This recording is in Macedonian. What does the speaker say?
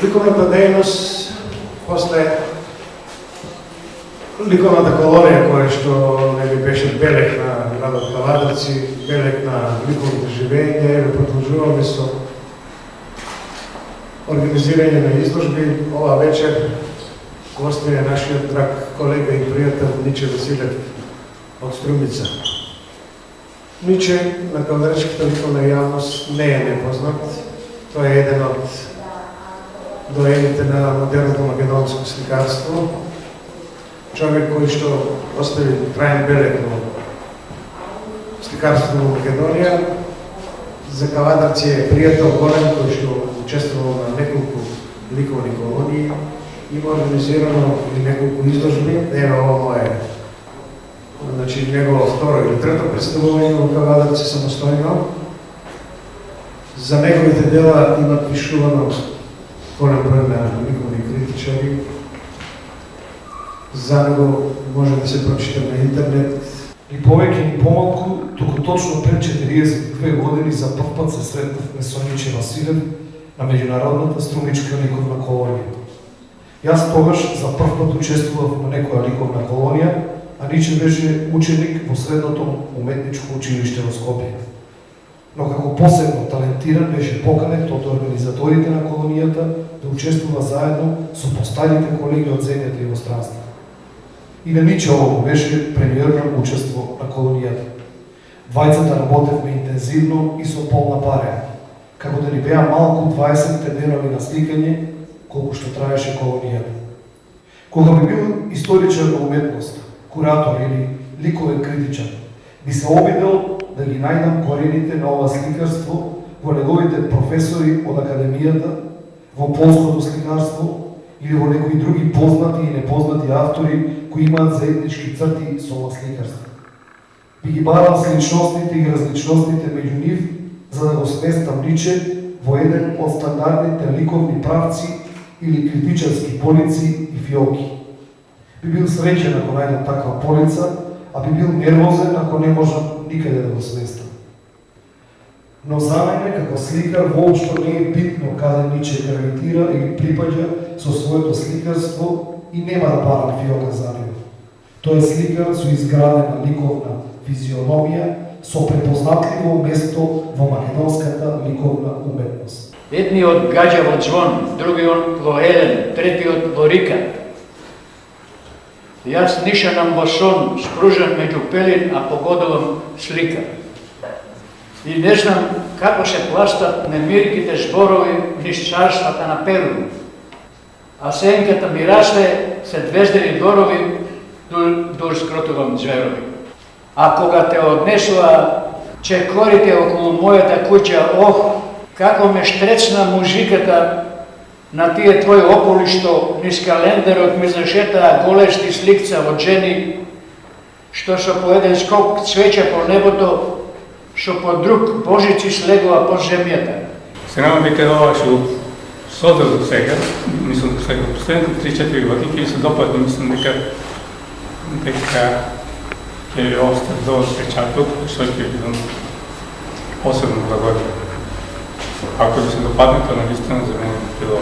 Ликовната дејност после ликовната колонија која што не би беше белег на градот Кавадарци, белег на ликовното живење, еве продолжуваме со организирање на изложби. Ова вечер гостин е нашиот драг колега и пријател Ниче Василев од Струмица. Ниче на кавадарчката ликовна јавност не е непознат. Тој е еден од доените на модерното македонско сликарство. Човек кој што остави траен белег на сликарството во Македонија. За Кавадарци е пријател голем кој што учествувал на неколку ликовни колонии. Има организирано и неколку изложби. Еве ова е негово второ или трето представување во Кавадарци самостојно. За неговите дела има пишувано голем број на ликовни критичари. За него може да се прочита на интернет. Ни повеќе ни помалку, туку точно пред 42 години за прв пат се сретнавме со Ниче Василев на меѓународната струмичка ликовна колонија. Јас тогаш за прв пат учествував на некоја ликовна колонија, а Ниче беше ученик во средното уметничко училиште во Скопје. Но како посебно талентиран беше поканет од организаторите на колонијата да учествува заедно со постарите колеги од земјата и иностранство. И на Ниче ово беше премиерно учество на колонијата. Двајцата работевме интензивно и со полна пареја, како да ни беа малку 20 денови на сликање, колку што траеше колонијата. Кога би бил историчар на уметност, куратор или ликовен критичар, би се обидел да ги најдам корените на ова сликарство во неговите професори од академијата, во полското сликарство или во некои други познати и непознати автори кои имаат заеднички црти со ова сликарство. Би ги барал сличностите и различностите меѓу нив, за да го сместам Ниче во еден од стандардните ликовни правци или критичарски полици и фиоки. Би бил среќен ако најдам таква полица, а би бил нервозен ако не можам никаде да го сместам. Но за мене, како сликар, воопшто не е битно каде Ниче гравитира или припаѓа со своето сликарство и нема да барам фиока за него. Тој е сликар со изградена ликовна физиономија, со препознатливо место во македонската ликовна уметност. Едниот гаѓа во ѕвон, другиот во елен, третиот во рика. Јас нишанам во сон, спружен меѓу пелин, а погодувам слика. И не знам како се пластат немирките зборови низ царствата на Перу. А сенката ми расте се двездени дорови, дур скротувам зверови. А кога те однесува чекорите околу мојата куќа, ох, како ме штрецна музиката на тие твои околи што низ календерот ми зашетаа голешти сликца од жени, што со по еден скок цвеќа по небото, што по друг божици слегува по земјата. Се надам дека ова што содржа сега, мислам дека последните 3-4 години ќе се допадне, мислам дека ќе остане добар впечаток, што ќе бидам посебно благодарен. Ако би се допадне, то наистина за мене било